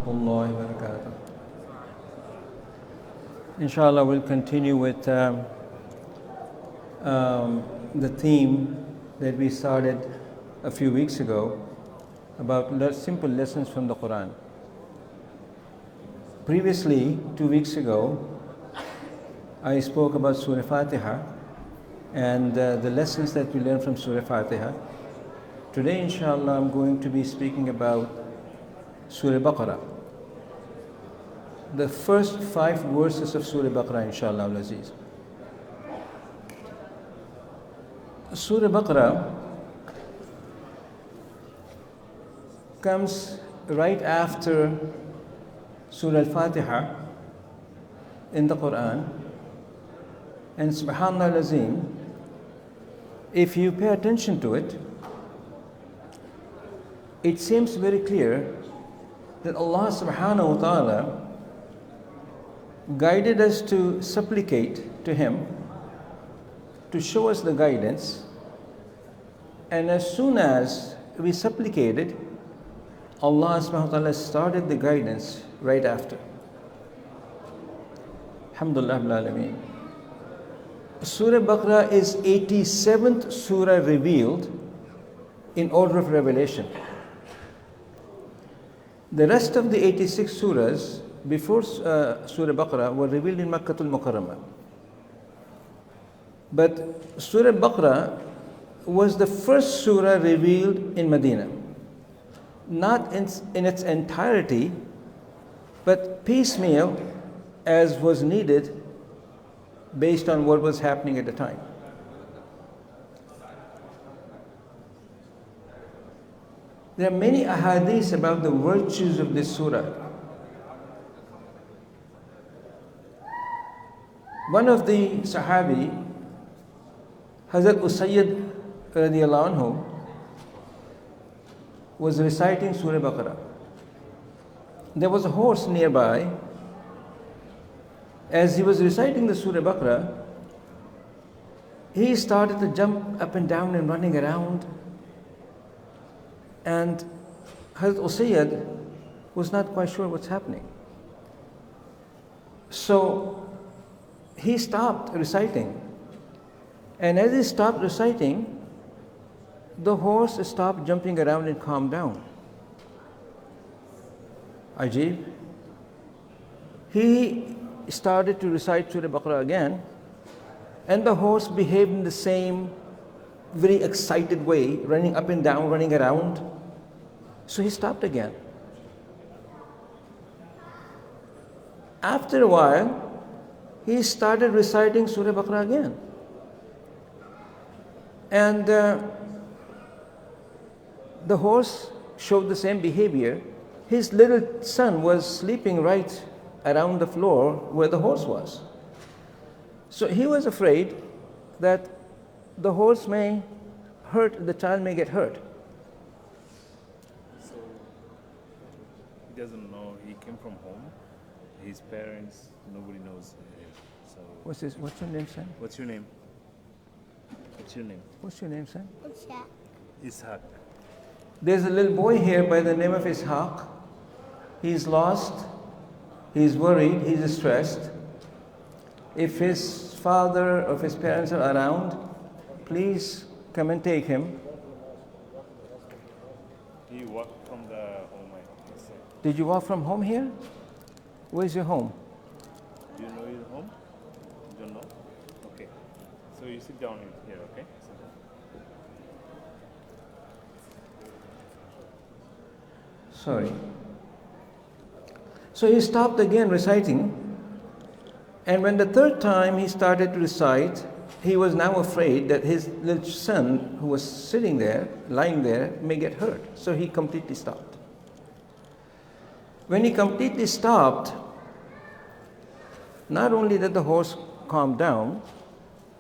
الله وبركاته. Inshallah, we'll continue with the theme that we started a few weeks ago about simple lessons from the Quran. Previously, 2 weeks ago, I spoke about Surah Fatiha and the lessons that we learned from Surah Fatiha. Today, inshallah, I'm going to be speaking about Surah Al-Baqrah. The first 5 verses of Surah Al-Baqrah, inshallah al-Aziz. Surah Al-Baqrah comes right after Surah Al-Fatiha in the Quran. And subhanallah al-Azim, if you pay attention to it, it seems very clear that Allah subhanahu wa ta'ala guided us to supplicate to Him to show us the guidance, and as soon as we supplicated, Allah subhanahu wa ta'ala started the guidance right after. Alhamdulillah Rabbil Alameen. Surah Baqarah is 87th surah revealed in order of revelation. The rest of the 86 surahs before Surah Baqarah were revealed in Makkah al-Mukarramah. But Surah Baqarah was the first surah revealed in Medina. Not in its entirety, but piecemeal as was needed based on what was happening at the time. There are many ahadith about the virtues of this surah. One of the Sahabi, Hazrat Usayyid radiallahu anhu, was reciting Surah Baqarah. There was a horse nearby. As he was reciting the Surah Baqarah, he started to jump up and down and running around. And Hazrat Usayyid was not quite sure what's happening. So he stopped reciting. And as he stopped reciting, the horse stopped jumping around and calmed down. Ajib. He started to recite Surah Baqarah again, and the horse behaved in the same very excited way, running up and down, running around. So he stopped again. After a while, he started reciting Surah Baqarah again. And the horse showed the same behavior. His little son was sleeping right around the floor where the horse was. So he was afraid that the horse may hurt, the child may get hurt. So he doesn't know, he came from home, his parents, nobody knows. So What's your name, son? what's your name? What's your name? What's your name, son? Ishaq. There's a little boy here by the name of Ishaq. He's lost, he's worried, he's stressed. If his father or if his parents are around, please come and take him. He walked from the home, I said. Did you walk from home here? Where's your home? Do you know your home? You don't know? Okay. So you sit down here, okay? Sit down. Sorry. So he stopped again reciting, and when the third time he started to recite, he was now afraid that his little son, who was sitting there, lying there, may get hurt. So he completely stopped. When he completely stopped, not only did the horse calm down,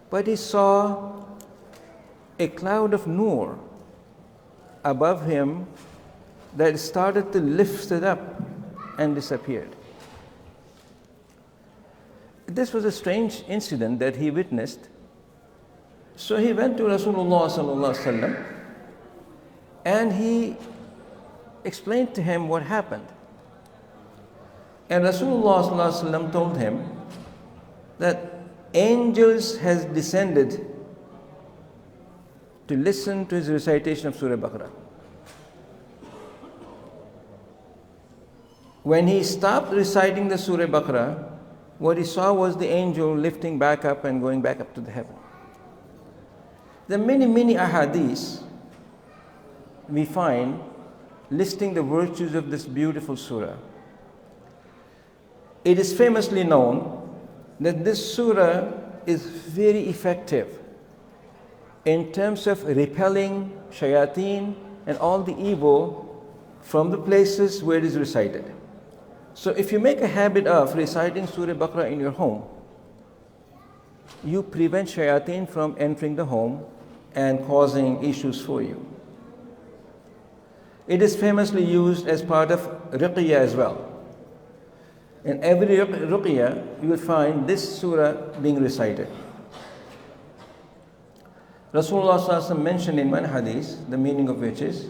but he saw a cloud of nur above him that started to lift it up and disappeared. This was a strange incident that he witnessed. So he went to Rasulullah sallallahu alaihi wasallam and he explained to him what happened. And Rasulullah sallallahu alaihi wasallam told him that angels has descended to listen to his recitation of Surah Al-Baqrah. When he stopped reciting the Surah Al-Baqrah, what he saw was the angel lifting back up and going back up to the heaven. There are many, many ahadiths we find listing the virtues of this beautiful surah. It is famously known that this surah is very effective in terms of repelling shayateen and all the evil from the places where it is recited. So if you make a habit of reciting Surah Al-Baqrah in your home, you prevent shayateen from entering the home and causing issues for you. It is famously used as part of ruqyah as well. In every ruqyah, you will find this surah being recited. Rasulullah sallallahu alaihi wasallam mentioned in one hadith, the meaning of which is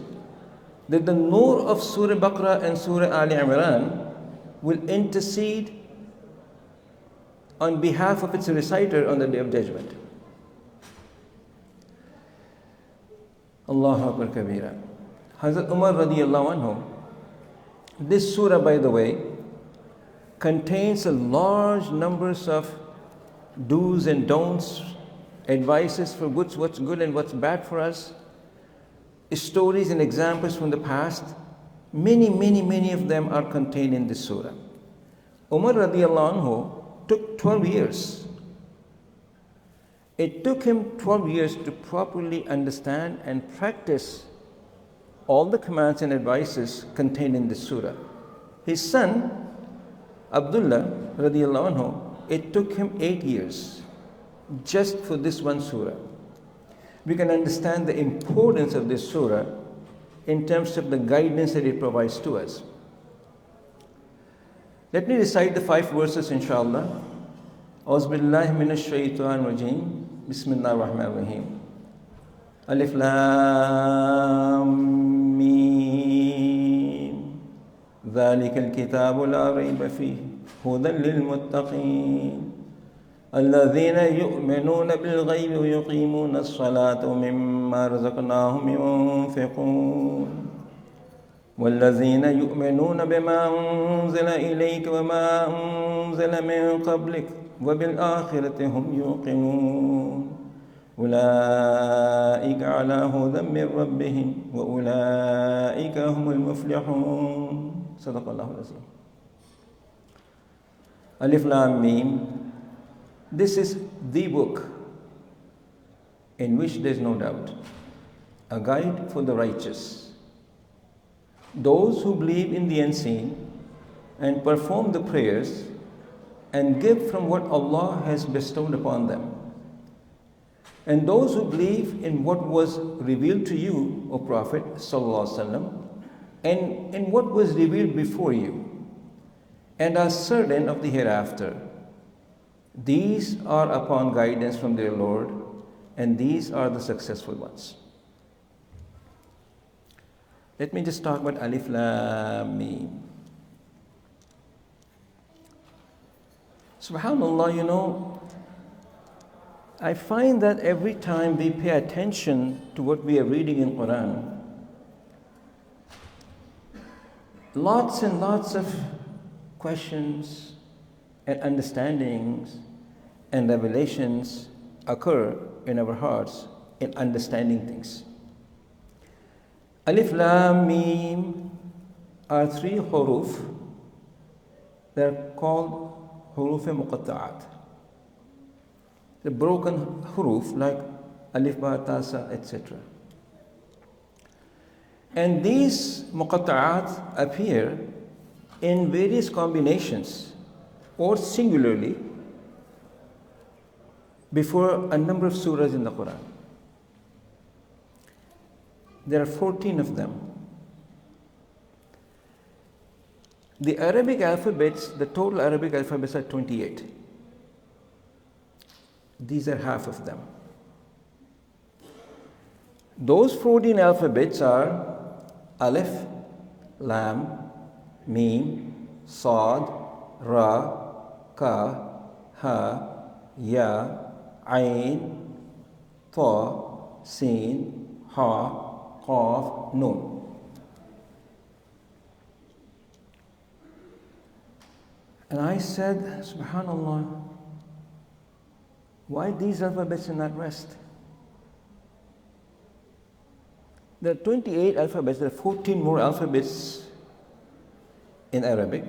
that the nur of Surah Baqarah and Surah Ali Imran will intercede on behalf of its reciter on the Day of Judgment. Allahu Akbar Kabira. Hazrat Umar radiallahu anhu, this surah, by the way, contains a large numbers of do's and don'ts, advices for what's good and what's bad for us, stories and examples from the past. Many of them are contained in this surah. Umar radiallahu anhu took 12 years. It took him 12 years to properly understand and practice all the commands and advices contained in this surah. His son, Abdullah radiallahu anhu, it took him 8 years just for this one surah. We can understand the importance of this surah in terms of the guidance that it provides to us. Let me recite the 5 verses, inshallah. A'udhu billahi minash shaitanir rajim. Bismillahir rahmanir rahim. Alif Lam Mim. Dhalikal kitabu la rayba fihi hudan lil muttaqin. الذين يؤمنون بالغيب ويقيمون الصلاة ومما رزقناهم ينفقون والذين يؤمنون بما أنزل إليك وما أنزل من قبلك وبالآخرة هم يوقنون أولئك على هدى من ربهم وأولئك هم المفلحون صدق الله العظيم. Alif Lam Mim. This is the book in which there is no doubt, a guide for the righteous, those who believe in the unseen and perform the prayers and give from what Allah has bestowed upon them, and those who believe in what was revealed to you, O Prophet sallallahu alaihi wasallam, and in what was revealed before you, and are certain of the hereafter. These are upon guidance from their Lord, and these are the successful ones. Let me just talk about Alif Lam Mim. Subhanallah, I find that every time we pay attention to what we are reading in Quran, lots and lots of questions and understandings and revelations occur in our hearts in understanding things. Alif Lam Mim are 3 huruf. They're called huruf muqatta'at. The broken huruf like alif, ba, ta, sa, etc. And these muqatta'at appear in various combinations or singularly before a number of surahs in the Quran. There are 14 of them. The Arabic alphabets, the total Arabic alphabets are 28. These are half of them. Those 14 alphabets are Alif, Lam, Mim, Sad, Ra, Ka, Ha, Ya, Ain, Ta, Sin, Ha, Qaf, Nun. And I said, Subhanallah, why these alphabets in that rest? There are 28 alphabets, there are 14 more alphabets in Arabic.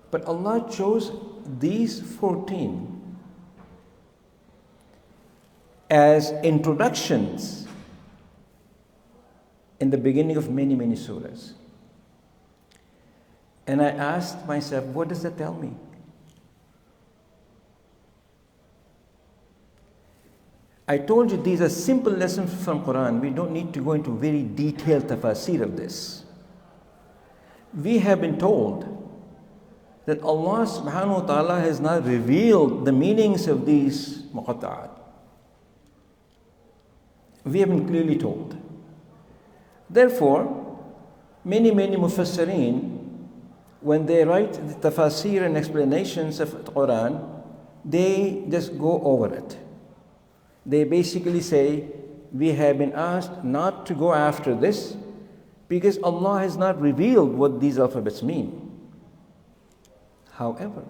But Allah chose these 14 as introductions in the beginning of many, many surahs. And I asked myself, what does that tell me? I told you these are simple lessons from Quran. We don't need to go into very detailed tafasir of this. We have been told that Allah subhanahu wa ta'ala has not revealed the meanings of these muqatta'at. We have been clearly told. Therefore, many mufassirin, when they write the tafasir and explanations of the Quran, they just go over it. They basically say, we have been asked not to go after this because Allah has not revealed what these alphabets mean. However,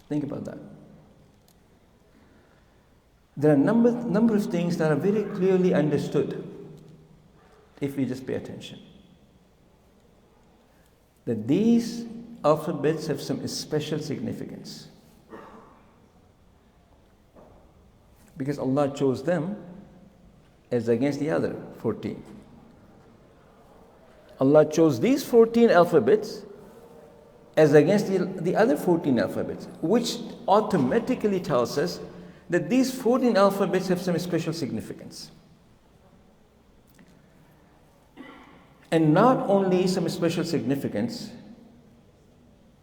think about that. There are a number of things that are very clearly understood if we just pay attention. That these alphabets have some special significance. Because Allah chose them as against the other 14. Allah chose these 14 alphabets as against the other 14 alphabets, which automatically tells us that these 14 alphabets have some special significance. And not only some special significance,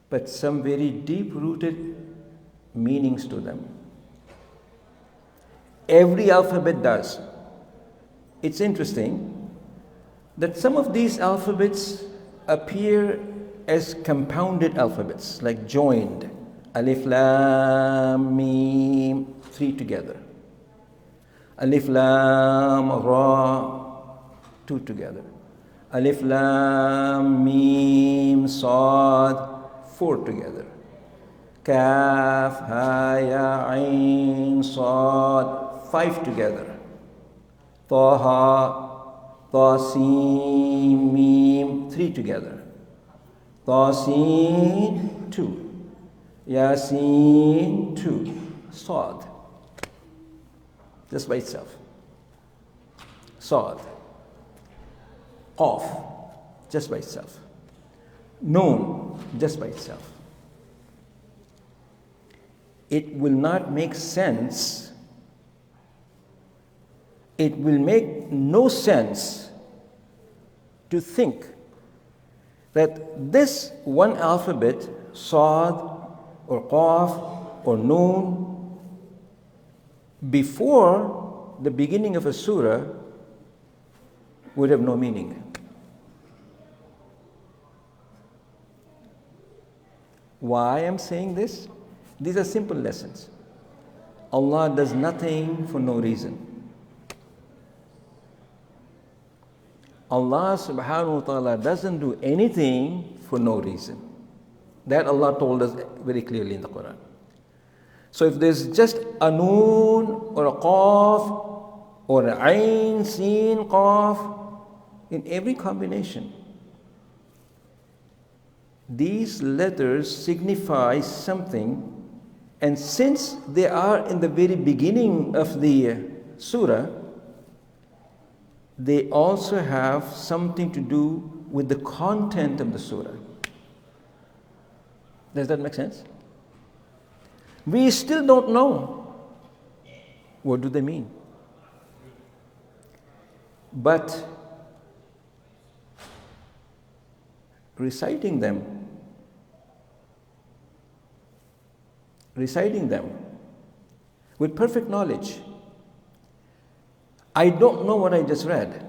but some very deep-rooted meanings to them. Every alphabet does. It's interesting that some of these alphabets appear as compounded alphabets, like joined. Alif, Lam, Mim, 3 together. Alif, Lam, Ra, 2 together. Alif, Lam, Mim, Sad, 4 together. Kaf, Ha, Ya, Ain, Sad, 5 together. Taha, Tasin, Mim, 3 together. Tasin, 2. Yasin, 2. Sad, just by itself. Sad. Qaf, just by itself. Nun, just by itself. It will not make sense. It will make no sense to think that this one alphabet, Sad or Qaf or Nun, before the beginning of a surah would have no meaning. Why I'm saying this? These are simple lessons. Allah does nothing for no reason. Allah subhanahu wa ta'ala doesn't do anything for no reason. That Allah told us very clearly in the Quran. So if there's just a Noon or a Qaf or an Ain, Sin, Qaf, in every combination, these letters signify something, and since they are in the very beginning of the surah, they also have something to do with the content of the surah. Does that make sense? We still don't know what do they mean. But reciting them with perfect knowledge. I don't know what I just read.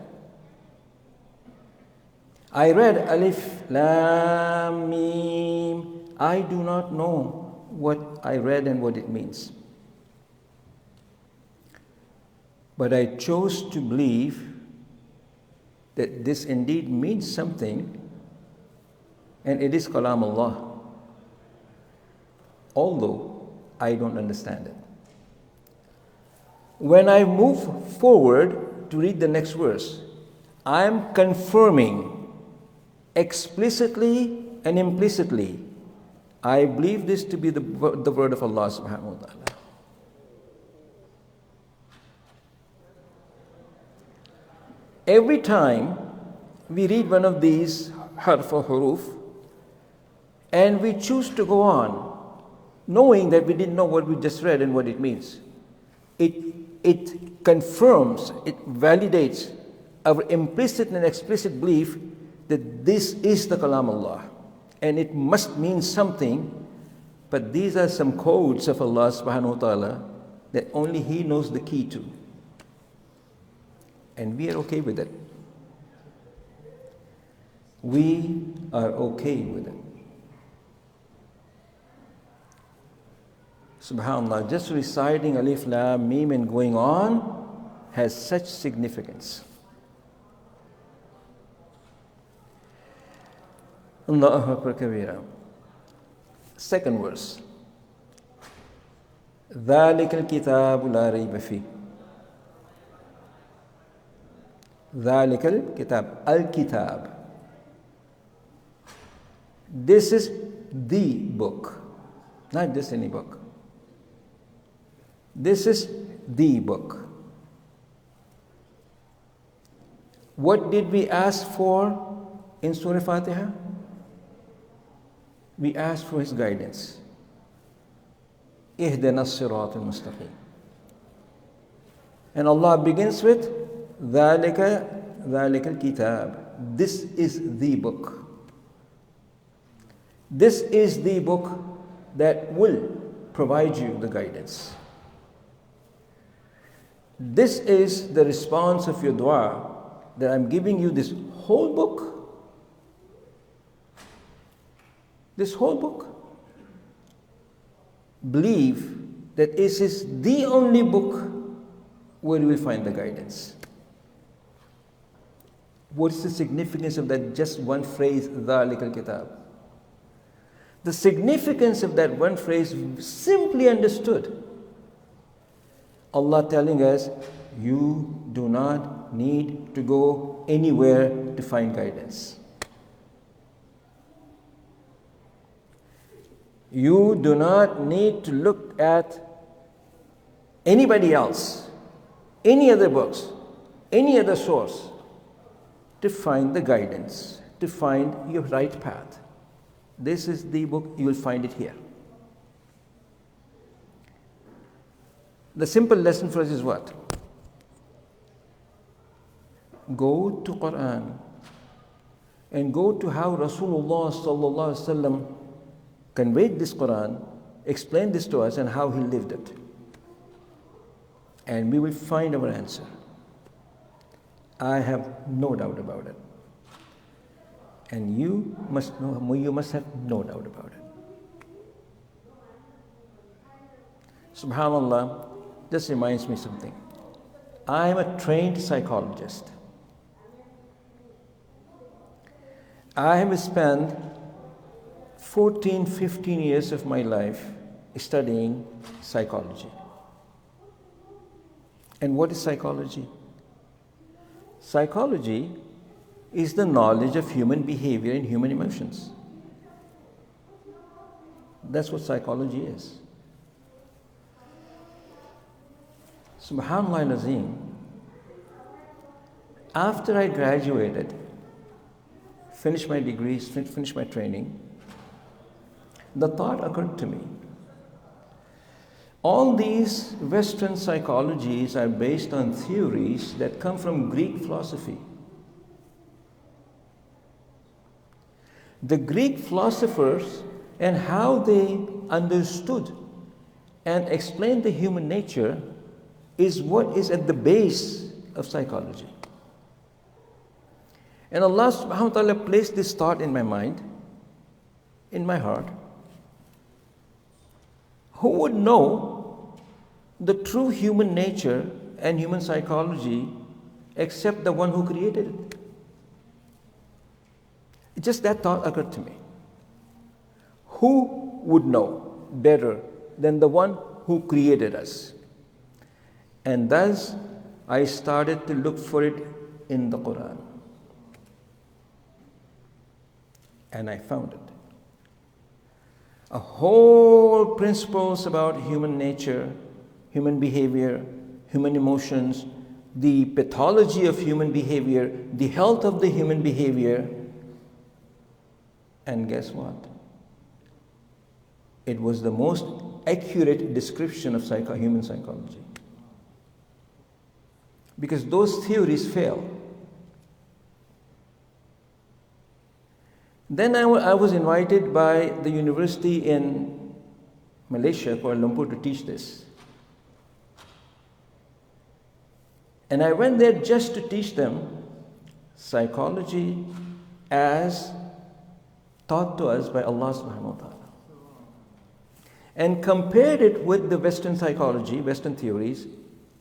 I read Alif, Lam, Mim. I do not know what I read and what it means. But I chose to believe that this indeed means something, and it is Kalam Allah, although I don't understand it. When I move forward to read the next verse, I am confirming explicitly and implicitly, I believe this to be the word of Allah subhanahu wa ta'ala. Every time we read one of these harf or huruf and we choose to go on, knowing that we didn't know what we just read and what it means, it confirms, it validates our implicit and explicit belief that this is the Kalam Allah and it must mean something, but these are some codes of Allah subhanahu wa ta'ala that only He knows the key to. And we are okay with it. We are okay with it. SubhanAllah, just reciting Alif, Lam, Mim and going on has such significance. Allahu Akbar Kabira. Second verse. ذَلِكَ الْكِتَابُ لَا رَيْبَ فِيهِ. ذَلِكَ الْكِتَابُ. Al-Kitab. This is the book, not just any book. This is the book. What did we ask for in Surah Fatiha? We asked for His guidance. اهدنا الصراط المستقيم. And Allah begins with ذَلِكَ الْكِتَابُ. This is the book. This is the book that will provide you the guidance. This is the response of your dua, that I'm giving you this whole book. This whole book. Believe that this is the only book where you will find the guidance. What is the significance of that just one phrase, ذَلِكَ الْكِتَابُ? The significance of that one phrase, simply understood, Allah telling us, you do not need to go anywhere to find guidance. You do not need to look at anybody else, any other books, any other source to find the guidance, to find your right path. This is the book, you will find it here. The simple lesson for us is what? Go to Quran and go to how Rasulullah sallallahu alaihi wasallam conveyed this Quran, explained this to us, and how he lived it. And we will find our answer. I have no doubt about it. And you must know, you must have no doubt about it. SubhanAllah, this reminds me something. I am a trained psychologist. I have spent 14, 15 years of my life studying psychology. And what is psychology? Psychology is the knowledge of human behavior and human emotions. That's what psychology is. Subhanallah al-Azim, after I graduated, finished my degrees, finished my training, the thought occurred to me, all these Western psychologies are based on theories that come from Greek philosophy. The Greek philosophers and how they understood and explained the human nature is what is at the base of psychology. And Allah subhanahu wa ta'ala placed this thought in my mind, in my heart. Who would know the true human nature and human psychology except the one who created it? Just that thought occurred to me. Who would know better than the one who created us? And thus, I started to look for it in the Quran. And I found it. A whole principles about human nature, human behavior, human emotions, the pathology of human behavior, the health of the human behavior. And guess what? It was the most accurate description of human psychology. Because those theories fail. Then I was invited by the university in Malaysia, Kuala Lumpur, to teach this. And I went there just to teach them psychology as taught to us by Allah subhanahu wa ta'ala. And compared it with the Western psychology, Western theories,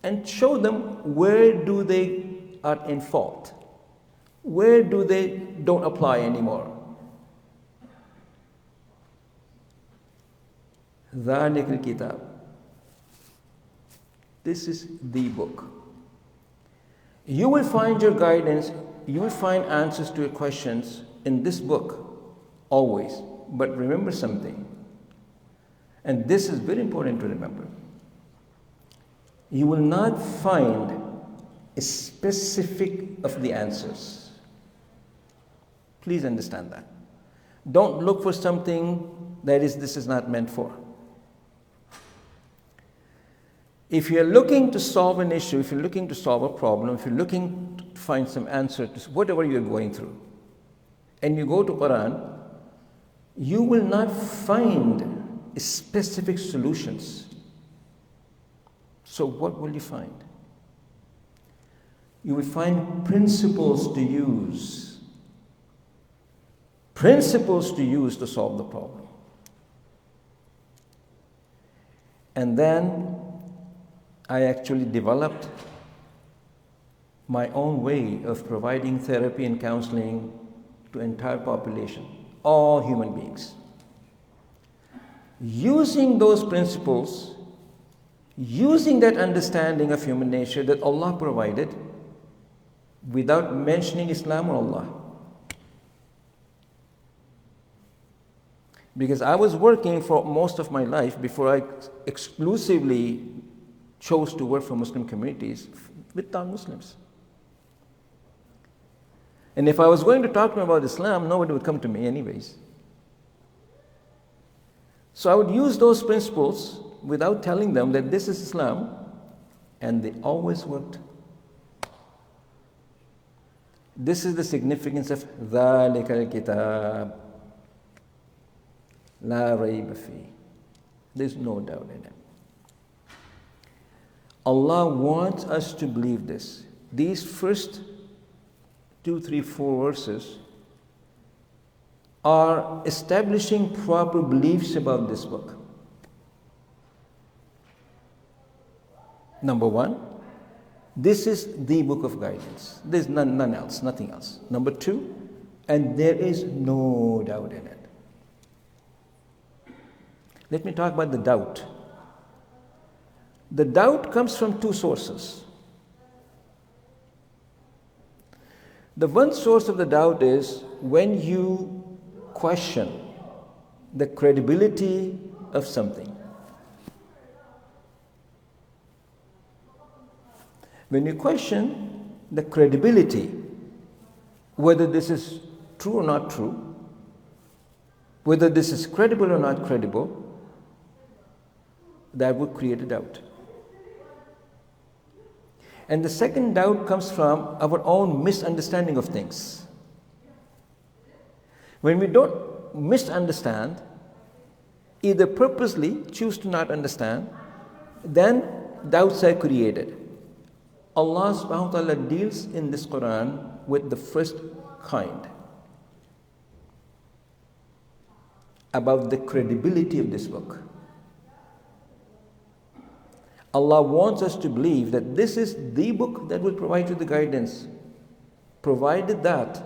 and show them where do they are in fault. Where do they don't apply anymore. ذَلِكَ الْكِتَابِ. This is the book. You will find your guidance, you will find answers to your questions in this book, always. But remember something, and this is very important to remember. You will not find a specific of the answers. Please understand that. Don't look for something that this is not meant for. If you're looking to solve an issue, if you're looking to solve a problem, if you're looking to find some answer to whatever you're going through, and you go to Quran, you will not find specific solutions. So what will you find? You will find principles to use. Principles to use to solve the problem. And then I actually developed my own way of providing therapy and counseling to entire population, all human beings. Using those principles, using that understanding of human nature that Allah provided, without mentioning Islam or Allah. Because I was working for most of my life before I exclusively chose to work for Muslim communities with non-Muslims. And if I was going to talk to them about Islam, nobody would come to me anyways. So I would use those principles without telling them that this is Islam, and they always worked. This is the significance of ذَلِكَ الْكِتَابِ لَا رَيْبَ فِيهِ. There's no doubt in it. Allah wants us to believe this. These first 2, 3, 4 verses are establishing proper beliefs about this book. Number 1, this is the book of guidance. There's none else, nothing else. Number 2, and there is no doubt in it. Let me talk about the doubt. The doubt comes from 2 sources. The one source of the doubt is when you question the credibility of something. When you question the credibility, whether this is true or not true, whether this is credible or not credible, that would create a doubt. And the second doubt comes from our own misunderstanding of things. When we don't misunderstand, either purposely choose to not understand, then doubts are created. Allah subhanahu wa ta'ala deals in this Quran with the first kind about the credibility of this book. Allah wants us to believe that this is the book that will provide you the guidance, provided that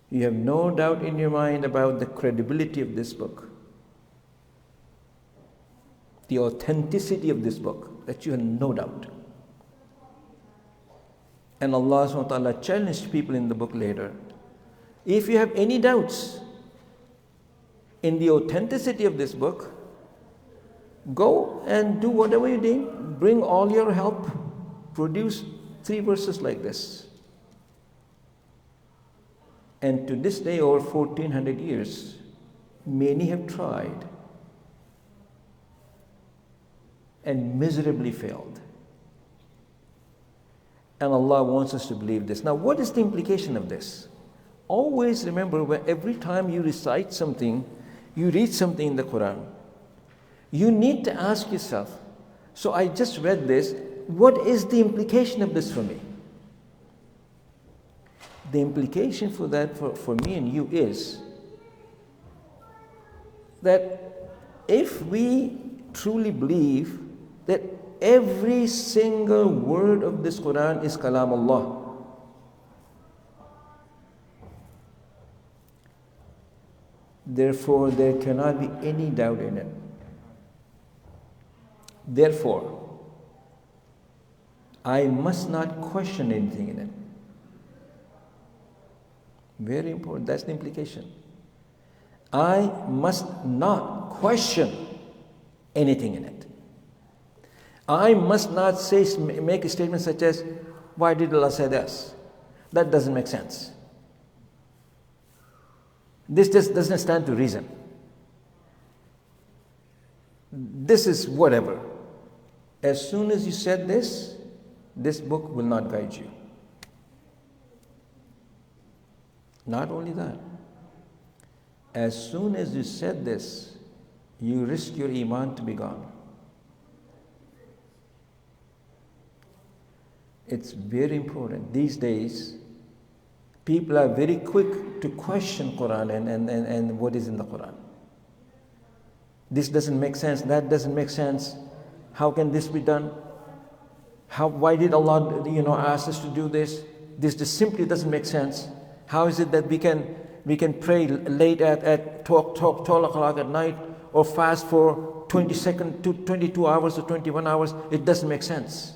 you have no doubt in your mind about the credibility of this book, the authenticity of this book, that you have no doubt. And Allah subhanahu wa ta'ala challenged people in the book later. If you have any doubts in the authenticity of this book, go and do whatever you did. Bring all your help. Produce 3 verses like this. And to this day, over 1400 years, many have tried and miserably failed. And Allah wants us to believe this. Now, what is the implication of this? Always remember, when every time you recite something, you read something in the Quran, you need to ask yourself, so I just read this, what is the implication of this for me? The implication for that, for me and you, is that if we truly believe that every single word of this Quran is Kalam Allah, therefore there cannot be any doubt in it. Therefore, I must not question anything in it. Very important, that's the implication. I must not question anything in it. I must not make a statement such as, why did Allah say this? That doesn't make sense. This just doesn't stand to reason. This is whatever. As soon as you said this, this book will not guide you. Not only that, as soon as you said this, you risk your iman to be gone. It's very important. These days, people are very quick to question Quran and what is in the Quran. This doesn't make sense, that doesn't make sense. How can this be done? Why did Allah, ask us to do this? This just simply doesn't make sense. How is it that we can pray late at 12 o'clock at night, or fast for 22 hours or 21 hours? It doesn't make sense.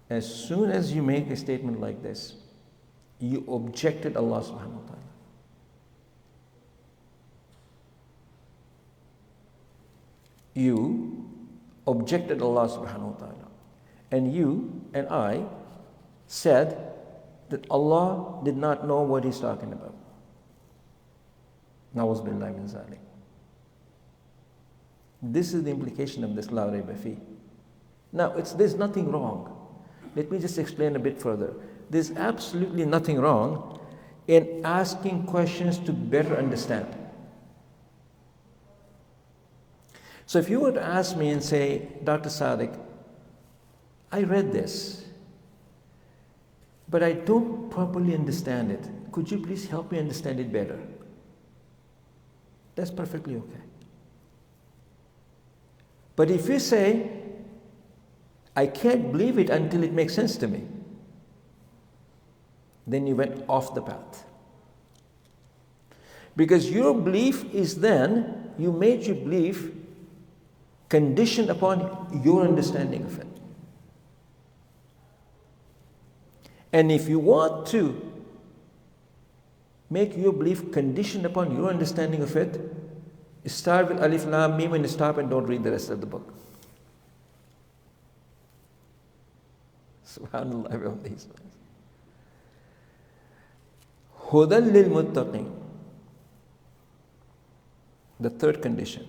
As soon as you make a statement like this, you objected Allah subhanahu wa ta'ala. You objected Allah subhanahu wa ta'ala. And you and I said that Allah did not know what He's talking about. Na'uz billahi min zalik. This is the implication of this la rayba fi. Now, there's nothing wrong. Let me just explain a bit further. There's absolutely nothing wrong in asking questions to better understand. So if you were to ask me and say, Dr. Sadiq, I read this, but I don't properly understand it. Could you please help me understand it better? That's perfectly okay. But if you say, I can't believe it until it makes sense to me, then you went off the path. Because your belief is then, you made your belief conditioned upon your understanding of it. And if you want to make your belief conditioned upon your understanding of it, start with Alif Lam Mim and stop and don't read the rest of the book. Subhanallah of these. Hudan lil muttaqin. The third condition.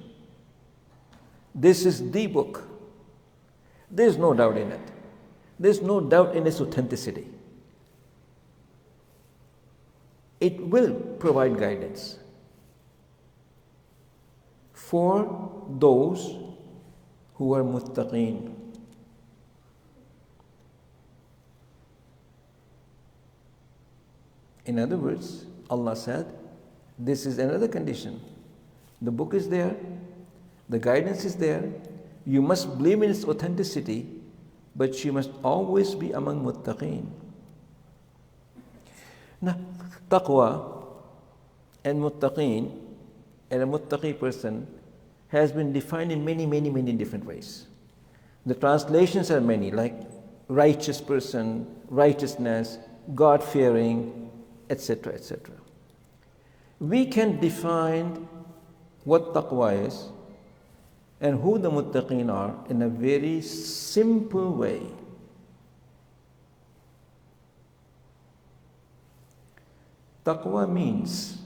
This is the book. There's no doubt in it. There's no doubt in its authenticity. It will provide guidance for those who are muttaqeen. In other words, Allah said, this is another condition. The book is there, the guidance is there, you must believe in its authenticity, but you must always be among muttaqeen. Now, taqwa and muttaqeen and a muttaqi person has been defined in many different ways. The translations are many, like righteous person, righteousness, God-fearing, etc., etc. We can define what taqwa is and who the muttaqeen are in a very simple way. Taqwa means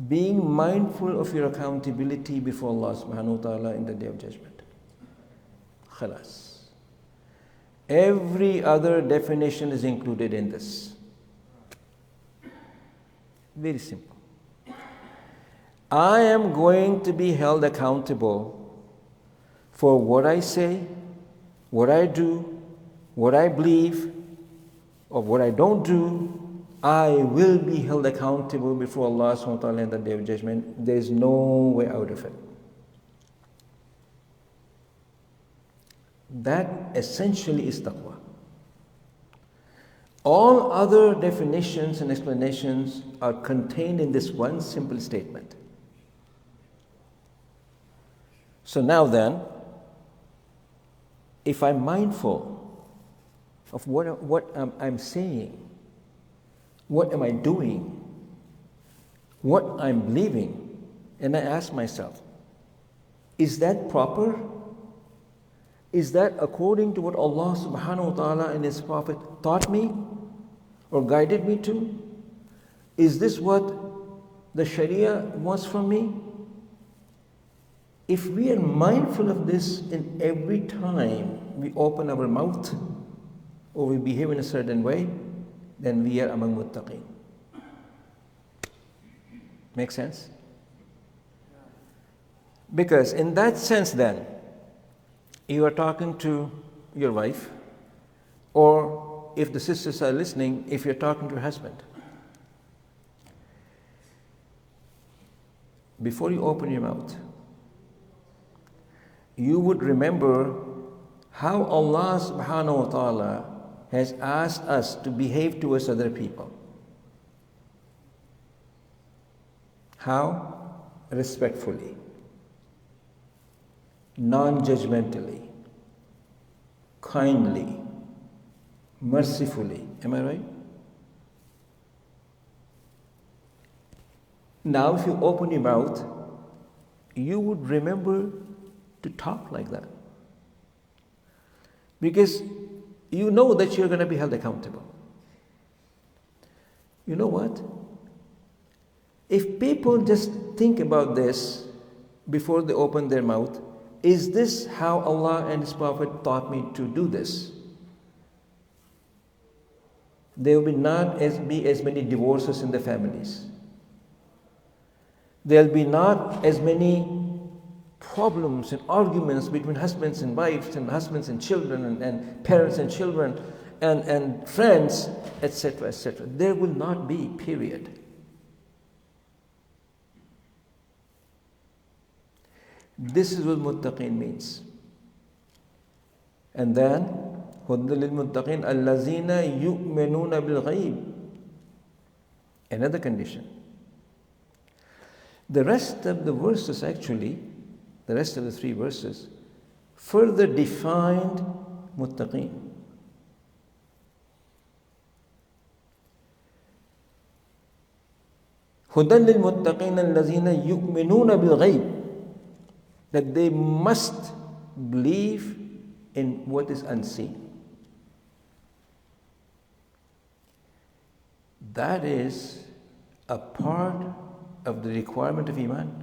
being mindful of your accountability before Allah subhanahu wa ta'ala in the Day of Judgment. Khalas. Every other definition is included in this. Very simple. I am going to be held accountable for what I say, what I do, what I believe, or what I don't do. I will be held accountable before Allah subhanahu wa ta'ala in the Day of Judgment. There is no way out of it. That essentially is taqwa. All other definitions and explanations are contained in this one simple statement. So now then, if I'm mindful of what I'm saying, what am I doing, what I'm believing, and I ask myself, is that proper? Is that according to what Allah subhanahu wa ta'ala and His Prophet taught me or guided me to? Is this what the Sharia wants from me? If we are mindful of this in every time we open our mouth or we behave in a certain way, then we are among muttaqeen. Make sense? Because in that sense then, you are talking to your wife, or if the sisters are listening, if you're talking to your husband. Before you open your mouth, you would remember how Allah subhanahu wa ta'ala has asked us to behave towards other people. How? Respectfully, non-judgmentally, kindly, mercifully. Am I right? Now if you open your mouth, you would remember to talk like that. Because you know that you're going to be held accountable. You know what? If people just think about this before they open their mouth, is this how Allah and His Prophet taught me to do this? There will be as many divorces in the families. There will be not as many problems and arguments between husbands and wives and husbands and children and parents and children and friends, etc., etc. There will not be, period. This is what muttaqeen means. And then, هُدًى لِلْمُتَّقِينَ الَّذِينَ يُؤْمِنُونَ بِالْغَيْبِ. Another condition. The rest of the verses actually, the rest of the 3 verses, further defined muttaqeen. هُدًى لِلْمُتَّقِينَ الَّذِينَ يُؤْمِنُونَ بِالْغَيْبِ. That they must believe in what is unseen. That is a part of the requirement of Iman.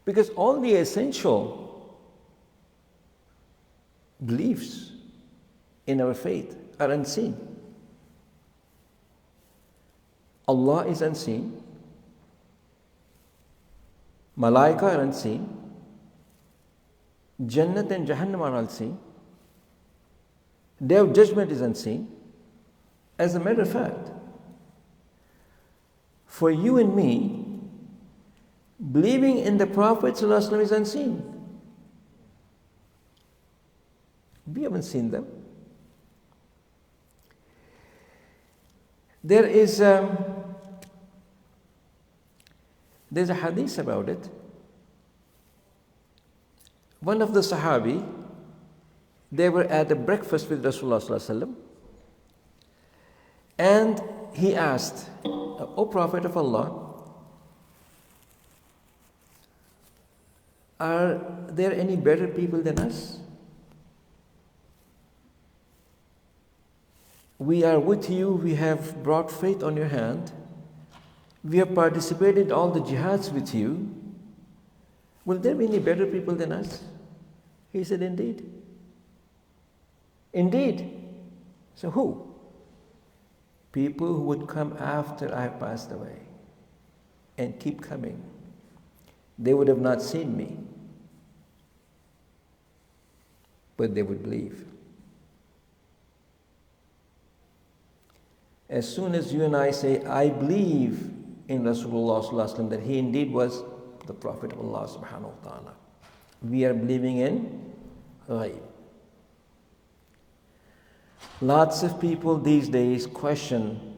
Because all the essential beliefs in our faith are unseen. Allah is unseen. Malaika are unseen. Jannat and Jahannam are unseen. Day of judgment is unseen. As a matter of fact, for you and me, believing in the Prophet ﷺ is unseen. We haven't seen them. There's a hadith about it. One of the Sahabi, they were at a breakfast with Rasulullah ﷺ, and he asked, O Prophet of Allah, are there any better people than us? We are with you, we have brought faith on your hand, we have participated in all the jihads with you. Will there be any better people than us? He said, indeed. Indeed. So who? People who would come after I have passed away and keep coming. They would have not seen me, but they would believe. As soon as you and I say, I believe in Rasulullah sallallahu alaihi wasallam, that he indeed was the Prophet of Allah subhanahu wa ta'ala, we are believing in ghaib. Lots of people these days question,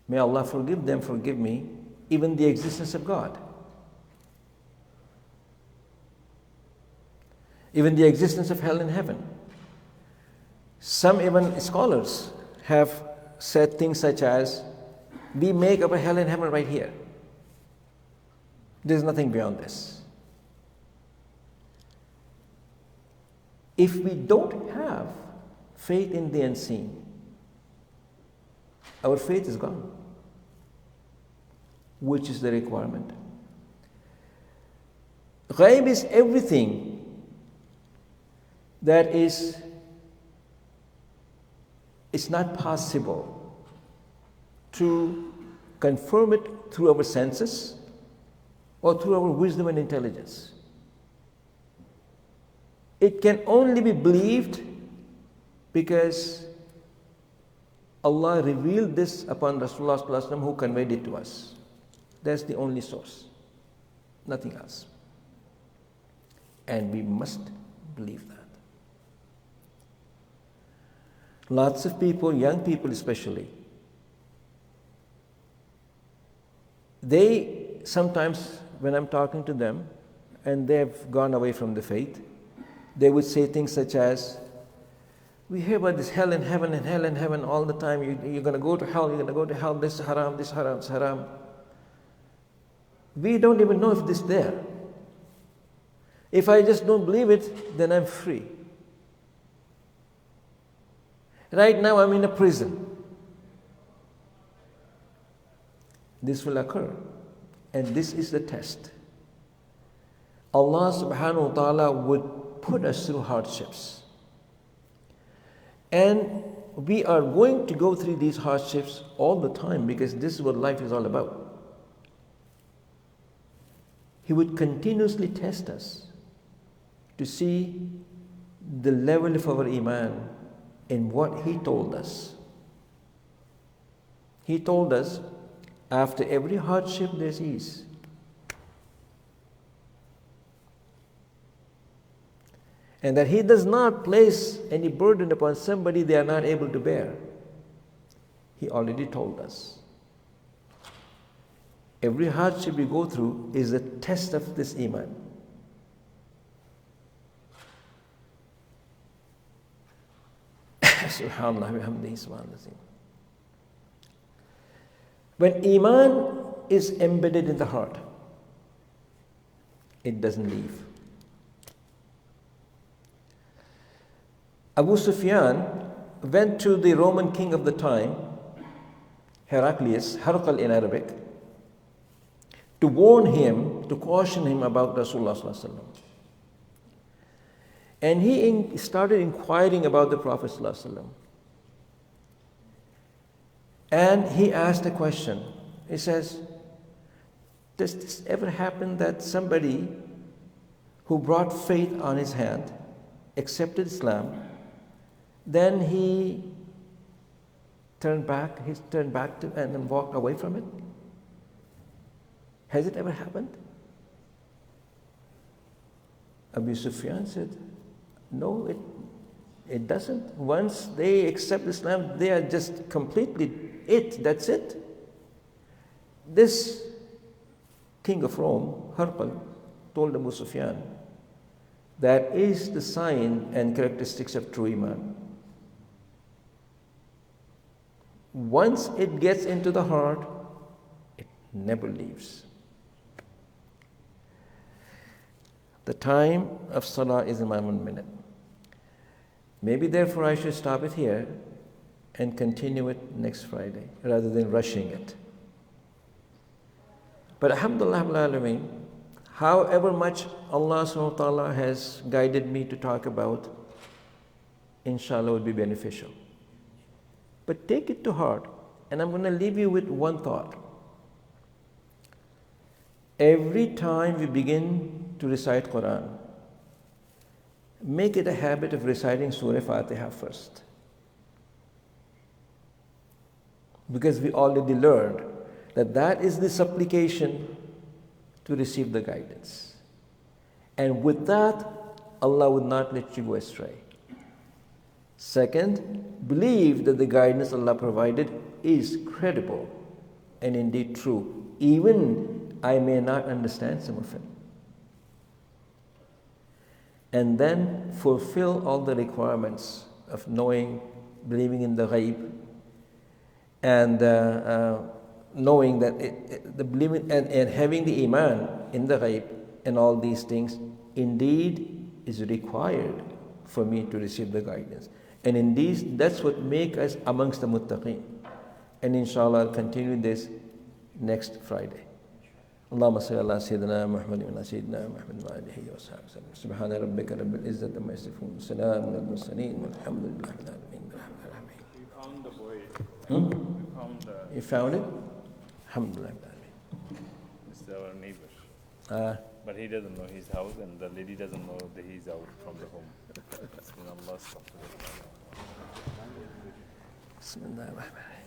may Allah forgive them, forgive me, even the existence of God. Even the existence of hell and heaven. Some even scholars have said things such as, we make up a hell and heaven right here. There's nothing beyond this. If we don't have faith in the unseen, our faith is gone. Which is the requirement? Ghaib is everything that is, it's not possible to confirm it through our senses or through our wisdom and intelligence. It can only be believed because Allah revealed this upon Rasulullah sallallahu alaihi wasallam, who conveyed it to us. That's the only source, nothing else. And we must believe that. Lots of people, young people especially, they sometimes, when I'm talking to them and they've gone away from the faith, they would say things such as, we hear about this hell and heaven all the time. You're going to go to hell, you're going to go to hell, this is haram, this haram, this haram. We don't even know if this is there. If I just don't believe it, then I'm free. Right now I'm in a prison. This will occur. And this is the test. Allah subhanahu wa ta'ala would put us through hardships. And we are going to go through these hardships all the time, because this is what life is all about. He would continuously test us to see the level of our iman in what He told us. He told us, after every hardship there's ease. And that He does not place any burden upon somebody they are not able to bear. He already told us. Every hardship we go through is a test of this iman. Subhanallah wa bihamdihi, subhanallah. When iman is embedded in the heart, it doesn't leave. Abu Sufyan went to the Roman king of the time, Heraclius, Harqal in Arabic, to warn him, to caution him about Rasulullah sallallahu alaihi wasallam. And he started inquiring about the Prophet sallallahu alaihi wasallam. And he asked a question. He says, does this ever happen that somebody who brought faith on his hand, accepted Islam, then he turned back and then walked away from it? Has it ever happened? Abu Sufyan said, no, it doesn't. Once they accept Islam, they are just completely that's it. This king of Rome, Harpal, told Abu Sufyan, that is the sign and characteristics of true Iman. Once it gets into the heart, it never leaves. The time of Salah is in 1 minute. Maybe therefore I should stop it here and continue it next Friday rather than rushing it. But alhamdulillah, however much Allah subhanahu wa ta'ala has guided me to talk about, inshallah would be beneficial. But take it to heart, and I'm going to leave you with one thought. Every time we begin to recite Quran, make it a habit of reciting Surah Fatiha first. Because we already learned that is the supplication to receive the guidance. And with that, Allah would not let you go astray. Second, believe that the guidance Allah provided is credible and indeed true, even I may not understand some of it. And then fulfill all the requirements of knowing, believing in the ghaib, and knowing that the believing and having the iman in the ghaib and all these things indeed is required for me to receive the guidance. And in these, that's what make us amongst the muttaqeen. And inshallah, I'll continue this next Friday. اللهم صل على سيدنا محمد وعلى سيدنا محمد وآله وصحبه وسلم سبحان ربك رب العزة عما يصفون وسلام على المرسلين والحمد لله رب العالمين. We found the boy. We found the. You found it? Alhamdulillah. It's our neighbor. But he doesn't know his house, and the lady doesn't know that he's out from the home. It's been Allah's stuff. Bismillah ar-Rahman ar-Rahim.